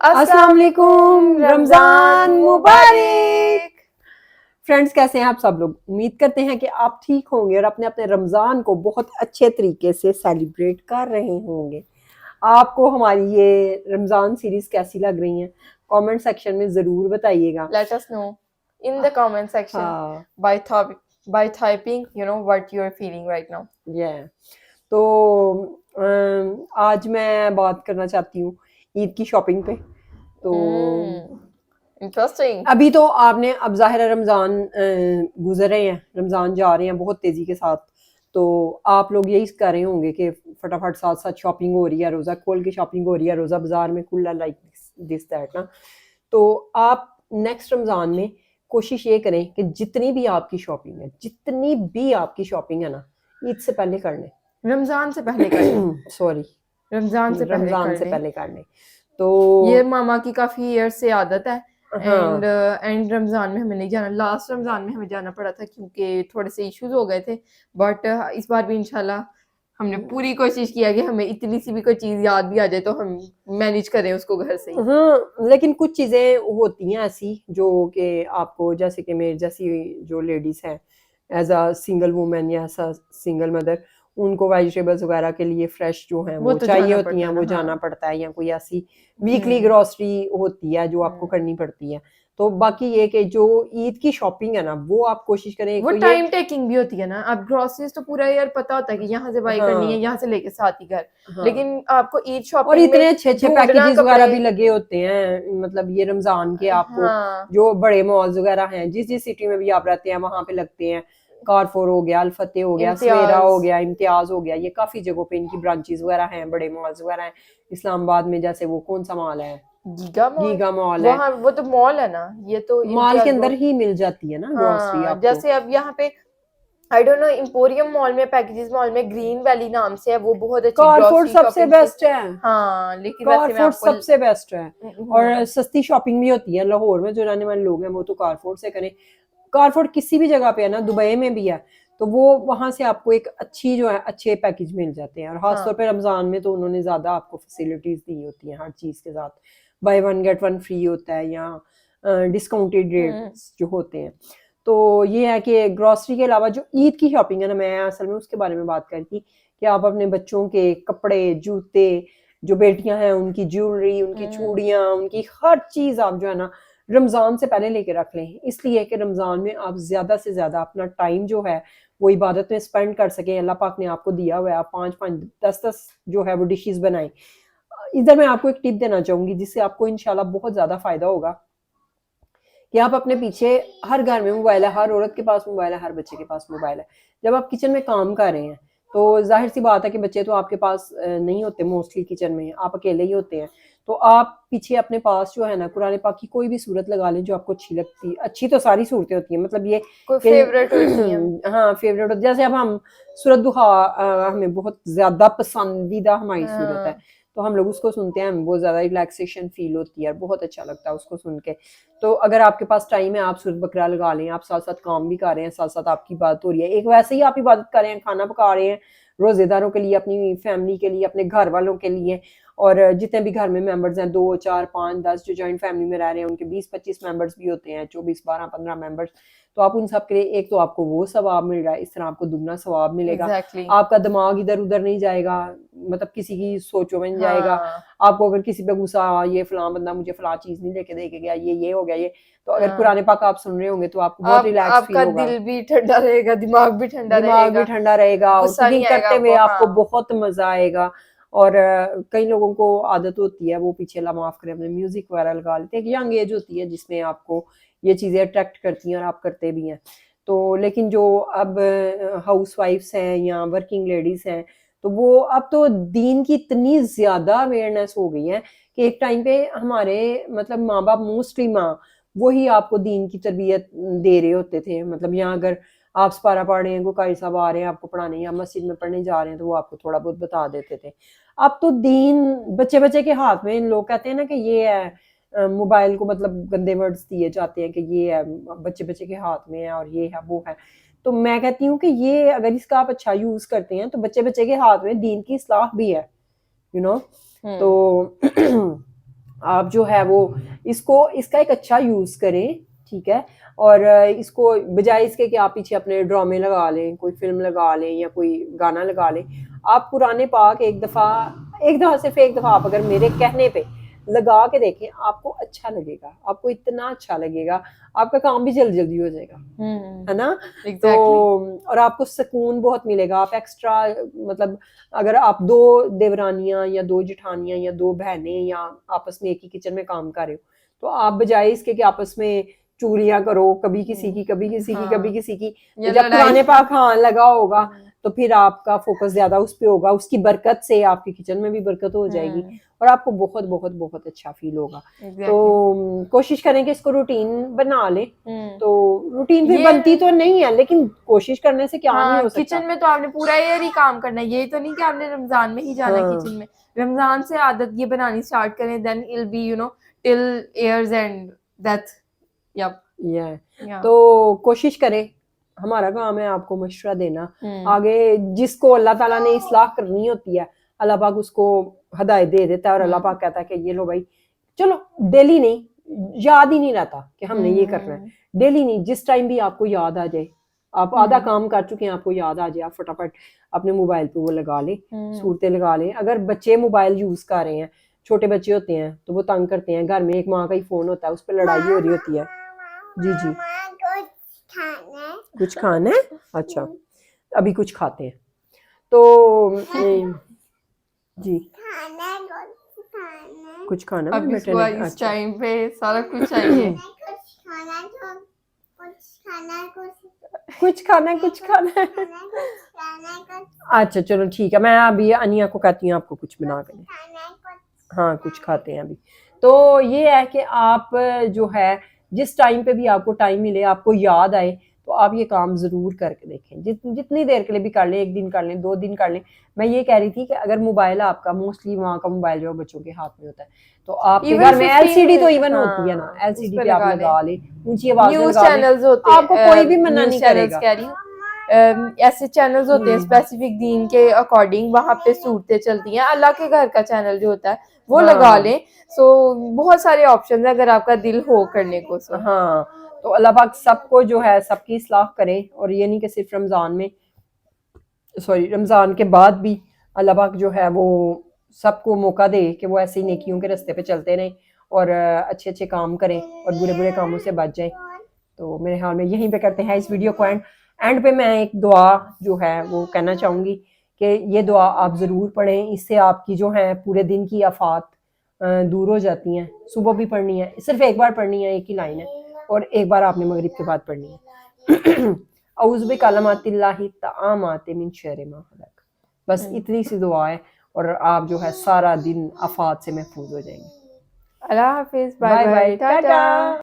अस्सलाम वालेकुम, रमजान मुबारक। फ्रेंड्स, कैसे हैं आप सब लोग? उम्मीद करते हैं कि आप ठीक होंगे और अपने अपने रमजान को बहुत अच्छे तरीके से सेलिब्रेट कर रहे होंगे। आपको हमारी ये रमजान सीरीज कैसी लग रही है, कमेंट सेक्शन में जरूर बताइएगा। Let us know in the comment section हाँ, by typing what you are feeling right now. ये तो आज मैं बात करना चाहती हूँ ईद की शॉपिंग पे। तो Interesting. अभी तो आपने अब ज़ाहिर है रमज़ान गुजर रहे हैं, रमज़ान जा रहे हैं बहुत तेज़ी के साथ। तो आप लोग यही कर रहे होंगे कि फटाफट साथ साथ शॉपिंग हो रही है, रोज़ा खोल के शॉपिंग हो रही है, रोज़ा बाजार में खुला लाइक दिस दैट ना। तो आप नेक्स्ट रमज़ान में कोशिश ये करें कि जितनी भी आपकी शॉपिंग है, जितनी भी आपकी शॉपिंग है ना, ईद से पहले कर लें। रमजान से पहले कर लें। सॉरी, रमजान से पहले रमज़ान कर से लें। पहले कर लें। तो ये मामा की काफी ईयर से आदत है। हाँ, एंड रमजान में हमें नहीं जाना, लास्ट रमजान में हमें जाना पड़ा था क्योंकि थोड़े से इश्यूज हो गए थे। बट इस बार भी इंशाल्लाह हमने पूरी कोशिश किया कि हमें इतनी सी भी कोई चीज याद भी आ जाए तो हम मैनेज करें उसको घर से ही। हाँ, लेकिन कुछ चीज़ें होती हैं ऐसी जो कि आपको, जैसे कि मेरी जैसी जो लेडीज़ हैं, एज अ सिंगल वुमेन या एज अ सिंगल मदर, उनको वेजिटेबल्स वगैरह के लिए फ्रेश जो हैं वो वो तो चाहिए जाना होती हैं, पड़ता है वो ना। जाना हाँ। पड़ता है, या कोई ऐसी वीकली हम्म। ग्रॉसरी होती है जो आपको हम्म। करनी पड़ती है। तो बाकी ये कि जो ईद की शॉपिंग है ना, वो आप कोशिश करें, एक वो तो ये टाइम टेकिंग भी होती है ना। अब ग्रोसरीज तो पूरा यार पता होता है कि यहाँ से बाई करनी है, हाँ, यहाँ से लेके साथ ही घर। हाँ, लेकिन आपको ईद और शॉपिंग में इतने अच्छे अच्छे ढूंढना पैकेजेस वगैरह कपड़े। भी लगे होते हैं, मतलब ये रमजान के आपको हाँ। जो बड़े मॉल्स वगैरह हैं, जिस जिस सिटी में भी आप रहते हैं वहां पे लगते हैं। कारफोर हो गया, अल-फतेह हो गया, सवेरा इम्तियाज। हो गया, इम्तियाज हो गया, ये काफी जगहों पे इनकी ब्रांचेस वगैरह हैं, बड़े मॉल्स वगैरह हैं। इस्लामाबाद में जैसे वो कौन सा मॉल है, गीगा मॉल। गीगा मॉल है। वहाँ वो तो मॉल है ना। ये तो मॉल के इम्तियाज अंदर वो। ही मिल जाती है ना ग्रोसरी हाँ, आपको। जैसे अब यहाँ पे I don't know, emporium mall में, पैकेजेस मॉल में ग्रीन वैली नाम से है, वो बहुत अच्छी कारफोर ग्रोसरी सबसे शॉपिंग की। बेस्ट है, हाँ, लेकिन वैसे मैं कारफोर्ट आपको सबसे बेस्ट है। और हम्म। सस्ती शॉपिंग भी होती है। लाहौर में जो रहने वाले लोग हैं वो तो कारफोर्ट से करें। कारफोर्ट किसी भी जगह पे है ना, दुबई में भी है, तो वो वहां से आपको एक अच्छी जो है अच्छे पैकेज मिल जाते हैं। और खासतौर हाँ। पे रमजान में तो उन्होंने ज्यादा आपको फैसिलिटीज दी होती हैं हर चीज के साथ। By one get one free होता है, या डिस्काउंटेड हम्म। रेट्स जो होते हैं। तो ये है कि ग्रॉसरी के अलावा जो ईद की शॉपिंग है ना, मैं असल में उसके बारे में बात कर रही थी कि आप अपने बच्चों के कपड़े, जूते, जो बेटियां हैं उनकी ज्वेलरी, उनकी हम्म। चूड़ियां, उनकी हर चीज आप जो है ना रमजान से पहले लेके रख लें। इसलिए कि रमजान में आप ज्यादा से ज्यादा अपना टाइम जो है वो इबादत में स्पेंड कर सकें। अल्लाह पाक ने आपको दिया हुआ है, आप 5-5, 10-10 जो है वो डिशेस बनाएं। इधर मैं आपको एक टिप देना चाहूंगी जिससे आपको इंशाल्लाह बहुत ज्यादा फायदा होगा कि आप अपने पीछे, हर घर में मोबाइल है, हर औरत के पास मोबाइल है, हर बच्चे के पास मोबाइल है। जब आप किचन में काम कर रहे हैं तो जाहिर सी बात है कि बच्चे तो आपके पास नहीं होते, मोस्टली किचन में आप अकेले ही होते हैं। तो आप पीछे अपने पास जो है ना कुरान पाक की कोई भी सूरत लगा लें जो आपको अच्छी लगती। अच्छी तो सारी सूरतें होती हैं, मतलब ये कोई कि फेवरेट होती है। हाँ फेवरेट, जैसे अब हम सूरत दुहा हमें बहुत ज्यादा पसंदीदा हमारी सूरत है, हाँ। तो हम लोग उसको सुनते हैं, हमें बहुत ज्यादा रिलैक्सेशन फील होती है, बहुत अच्छा लगता है उसको सुन के। तो अगर आपके पास टाइम है, आप सूरत बकरा लगा लें, आप साथ साथ काम भी कर रहे हैं, साथ साथ आपकी बात हो रही है, एक वैसे ही आप इबादत कर रहे हैं, खाना पका रहे हैं रोजेदारों के लिए, अपनी फैमिली के लिए, अपने घर वालों के लिए। और जितने भी घर में मेंबर्स हैं, 2, 4, 5, 10 जो जॉइंट फैमिली में रह रहे हैं उनके 20-25 मेंबर्स भी होते हैं, 24, 12, 15 मेंबर्स। तो आप उन सब के लिए, एक तो आपको वो सवाब मिल रहा है, इस तरह आपको दुगना सवाब मिलेगा। एग्जैक्टली। आपका दिमाग इधर उधर नहीं जाएगा, मतलब किसी की सोचों में नहीं जाएगा। हाँ। आपको अगर किसी पे गुस्सा, ये फलां बंदा मुझे फलां चीज नहीं लेके दे के गया, ये हो गया, ये, तो अगर हाँ। कुरान पाक आप सुन रहे होंगे तो आपको बहुत आप रिलैक्स फील आपका होगा, दिल भी ठंडा रहेगा, दिमाग भी ठंडा दिमाग भी रहेगा। ठंडा रहेगा, और गुस्सा कुकिंग नहीं आएगा करते हुए आपको। आपको हाँ। बहुत मजा आएगा। और कई लोगों को आदत होती है, वो पीछे अल्लाह माफ करे, अपने म्यूजिक वगैरह लगा लेते हैं। एक यंग एज होती है जिसमें आपको ये चीजें अट्रैक्ट करती हैं और आप करते भी हैं। तो लेकिन जो अब हाउस वाइफ्स हैं या वर्किंग लेडीज हैं, तो वो अब तो दीन की इतनी ज्यादा अवेयरनेस हो गई है कि एक टाइम पे हमारे, मतलब माँ बाप, मोस्टली माँ, वही आपको दीन की तरबियत दे रहे होते थे। मतलब यहाँ अगर आप सपारा पढ़ रहे हैं, कोई कारी साहब आ रहे हैं आपको पढ़ाने, या मस्जिद में पढ़ने जा रहे हैं, तो वो आपको थोड़ा बहुत बता देते थे। अब तो दीन बच्चे बच्चे के हाथ में, लोग कहते हैं ना कि ये है मोबाइल को, मतलब गंदे वर्ड्स दिए जाते हैं कि ये है बच्चे बच्चे के हाथ में है, और ये है वो है। तो मैं कहती हूँ कि ये अगर इसका आप अच्छा यूज करते हैं तो बच्चे बच्चे के हाथ में दीन की इस्लाह भी है, यू नो। हम्म। तो आप जो है वो इसका एक अच्छा यूज़ करें, ठीक है। और इसको बजाय इसके कि आप पीछे अपने ड्रामे लगा लें, कोई फिल्म लगा लें या कोई गाना लगा लें, आप कुरान पाक एक दफ़ा सिर्फ एक दफ़ा आप अगर मेरे कहने पे लगा के देखें, आपको अच्छा लगेगा, आपको इतना अच्छा लगेगा, आपका काम भी जल्दी जल्दी हो जाएगा, है ना। तो एग्जैक्टली और आपको सुकून बहुत मिलेगा। आप एक्स्ट्रा मतलब अगर आप दो देवरानियां या दो जेठानियां या दो बहनें या आपस में एक ही किचन में काम कर रहे हो, तो आप बजाय इसके कि आपस में चूरियां करो, कभी किसी की कभी किसी की कभी किसी की, तो जब पुराने पाक हाँ लगा होगा तो फिर आपका फोकस ज्यादा उस पे होगा, उसकी बरकत से आपके किचन में भी बरकत हो जाएगी और आपको बहुत बहुत बहुत अच्छा फील होगा। तो कोशिश करें कि इसको रूटीन बना लें। तो रूटीन फिर बनती तो नहीं है, लेकिन कोशिश करने से क्या नहीं हो सकता। किचन में तो आपने पूरा ईयर ही काम करना है, ये तो नहीं कि आपने रमजान में ही जाना है किचन में। रमजान से आदत ये बनानी स्टार्ट करें, then it be till years and death. तो कोशिश करें, हमारा काम है आपको मशवरा देना। आगे जिसको अल्लाह ताला ने इस्लाह करनी होती है, अल्लाह पाक उसको हदायत दे देता है और अल्लाह पाक कहता है कि ये लो भाई, चलो डेली नहीं, याद ही नहीं रहता कि हमने ये करना है, डेली नहीं, जिस टाइम भी आपको याद आ जाए, आप आधा काम कर चुके हैं, आपको याद आ जाए, आप फटाफट अपने मोबाइल पे वो लगा लें, सूरतें लगा लें। अगर बच्चे मोबाइल यूज कर रहे हैं, छोटे बच्चे होते हैं तो वो तंग करते हैं, घर में एक माँ का ही फोन होता है, उस पर लड़ाई हो रही होती है। जी जी, कुछ खाना है, अच्छा अभी कुछ खाते हैं तो जी कुछ खाना अब इसको इस टाइम पे सारा कुछ चाहिए। कुछ खाना है अच्छा चलो ठीक है, मैं अभी अनिया को कहती हूँ आपको कुछ बना कर दे। हाँ कुछ खाते हैं अभी। तो ये है कि आप जो है जिस टाइम पे भी आपको टाइम मिले, आपको याद आए, तो आप ये काम जरूर करके देखें, जितनी देर के लिए भी कर लें, 1 दिन कर लें, 2 दिन कर लें। मैं ये कह रही थी कि अगर मोबाइल आपका, मोस्टली वहाँ का मोबाइल जो बच्चों के हाथ में होता है, तो आपके घर में एलसीडी तो इवन होती है ना, एलसीडी पे आप लगा लें, ऊंची आवाज में लगा लें, आपको कोई भी मना नहीं करेगा। ऐसे चैनल्स होते हैं स्पेसिफिक दीन के अकॉर्डिंग, वहां पे सूरतें चलती हैं। अल्लाह के घर का चैनल जो होता है वो लगा लें। सो बहुत सारे ऑप्शन है अगर आपका दिल हो करने को। हाँ, तो अल्लाह पाक सबको जो है सबकी इस्लाह करे, और ये नहीं कि सिर्फ रमजान में, सॉरी रमजान के बाद भी अल्लाह पाक जो है वो सबको मौका दे कि वो ऐसे ही नेकियों के रास्ते पे चलते रहें और अच्छे अच्छे काम करें और बुरे बुरे कामों से बच जाएं। तो मेरे ख्याल में यहीं पे करते हैं इस वीडियो को एंड पे मैं एक दुआ जो है वो कहना चाहूँगी कि ये दुआ आप ज़रूर पढ़ें, इससे आपकी जो है पूरे दिन की आफात दूर हो जाती हैं। सुबह भी पढ़नी है, सिर्फ एक बार पढ़नी है, एक ही लाइन है, और एक बार आपने मगरिब के बाद पढ़नी है। औज़ु बिकलिमातिल्लाहि ताम्माति मिन शर्रि मा खलक़। बस इतनी सी दुआ है और आप जो है सारा दिन आफात से महफूज हो जाएंगे। अल्लाह हाफिज़, बाय बाय, टाटा।